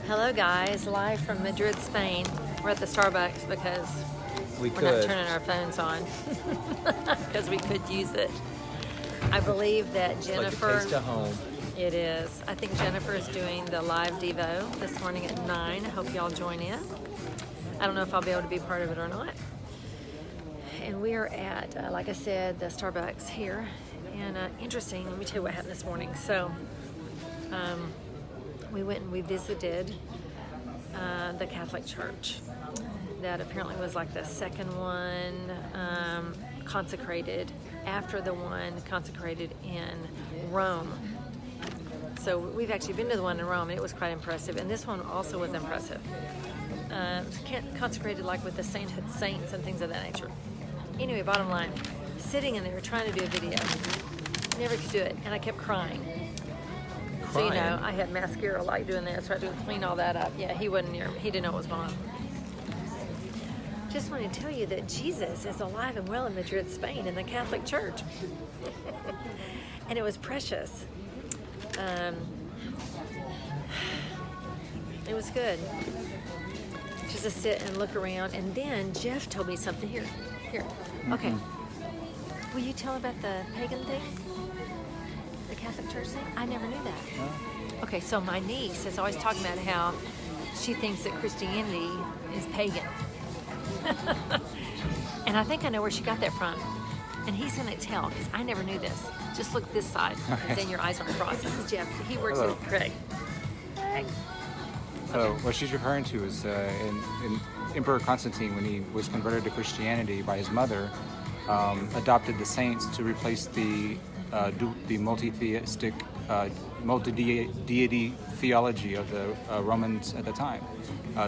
Hello guys, live from Madrid, Spain. We're at the Starbucks because we're not turning our phones on because we could use it. I believe that Jennifer... Like a taste of home. It is. I think Jennifer is doing the live Devo this morning at 9. I hope y'all join in. I don't know if I'll be able to be part of it or not. And we are at, like I said, the Starbucks here. And interesting, let me tell you what happened this morning. So, we went and we visited the Catholic Church. That apparently was like the second one consecrated after the one consecrated in Rome. So we've actually been to the one in Rome, and it was quite impressive. And this one also was impressive. Consecrated like with the saints and things of that nature. Anyway, bottom line, sitting in there trying to do a video, never could do it, and I kept crying. So, you know, I had mascara like doing this, so I had to clean all that up. Yeah, he wasn't near me. He didn't know what was going on. Just want to tell you that Jesus is alive and well in Madrid, Spain, in the Catholic Church. And it was precious. It was good. Just to sit and look around. And then Jeff told me something. Here. Okay. Will you tell about the pagan thing? The Catholic Church thing? I never knew that. No. Okay, so my niece is always talking about how she thinks that Christianity is pagan. And I think I know where she got that from. And he's going to tell, because I never knew this. Just look this side, and then your eyes aren't crossed. This is Jeff. He works with Craig. So what she's referring to is in Emperor Constantine, when he was converted to Christianity by his mother, adopted the saints to replace the multi-theistic, multi-deity theology of the Romans at the time.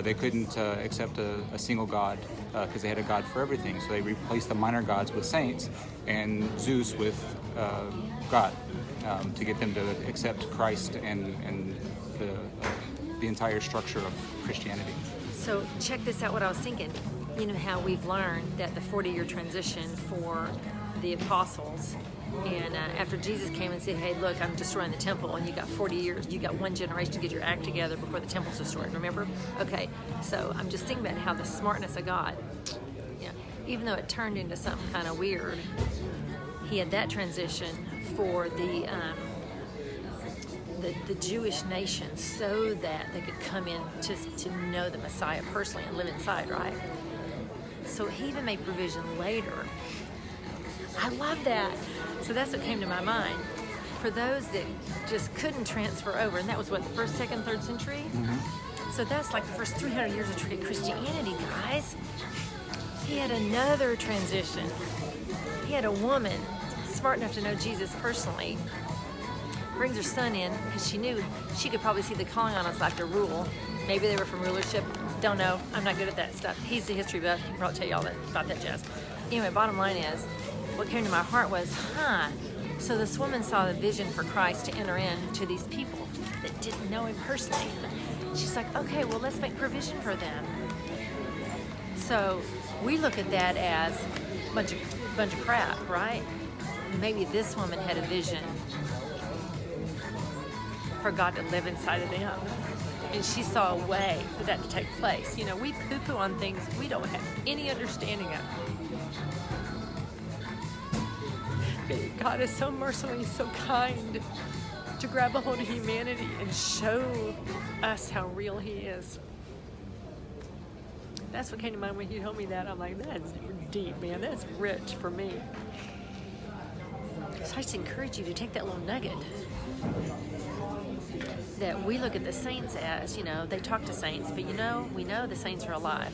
They couldn't accept a single god because they had a god for everything. So they replaced the minor gods with saints and Zeus with God to get them to accept Christ and the entire structure of Christianity. So check this out, what I was thinking. You know how we've learned that the 40-year transition for the apostles, and after Jesus came and said, hey, look, I'm destroying the temple, and you got 40 years, you got one generation to get your act together before the temple's destroyed, remember? Okay, so I'm just thinking about how the smartness of God, you know, even though it turned into something kind of weird, he had that transition for the Jewish nation so that they could come in to know the Messiah personally and live inside, right? So he even made provision later. I love that. So that's what came to my mind. For those that just couldn't transfer over, and that was what, the first, second, third century? Mm-hmm. So that's like the first 300 years of Christianity, guys. He had another transition. He had a woman smart enough to know Jesus personally, brings her son in because she knew she could probably see the calling on us like to rule. Maybe they were from rulership. Don't know. I'm not good at that stuff. He's the history buff. He can probably tell you all that about that jazz. Anyway, bottom line is, what came to my heart was, so this woman saw the vision for Christ to enter into these people that didn't know him personally. She's like, okay, well, let's make provision for them. So we look at that as a bunch of crap, right? Maybe this woman had a vision for God to live inside of them. And she saw a way for that to take place. You know, we poo-poo on things we don't have any understanding of. But God is so merciful, he's so kind to grab a hold of humanity and show us how real he is. That's what came to mind when you told me that. I'm like, that's deep, man. That's rich for me. So I just encourage you to take that little nugget that we look at the saints as, you know, they talk to saints, but you know, we know the saints are alive.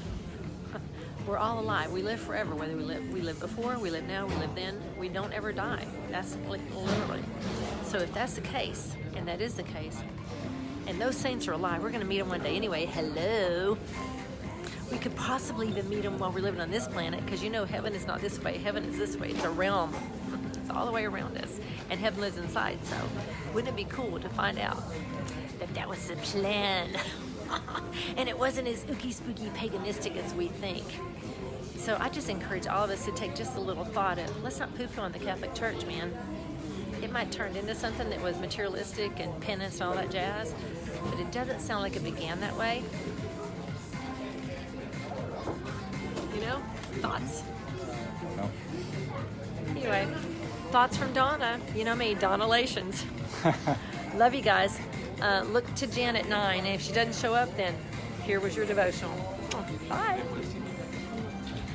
We're all alive. We live forever, whether we live before, we live now, we live then. We don't ever die. That's literally. So if that's the case, and that is the case, and those saints are alive, we're going to meet them one day anyway. Hello. We could possibly even meet them while we're living on this planet, because you know heaven is not this way. Heaven is this way. It's a realm. It's all the way around us. And heaven lives inside. So wouldn't it be cool to find out that was the plan? And it wasn't as ooky spooky paganistic as we think. So I just encourage all of us to take just a little thought of, let's not poo-poo on the Catholic Church, man. It it might turn into something that was materialistic and penance and all that jazz, but it doesn't sound like it began that way. You know? Thoughts? No. Anyway, thoughts from Donna. You know me, Donna-lations. Love you guys. Look to Jan at 9. And if she doesn't show up, then here was your devotional. Bye.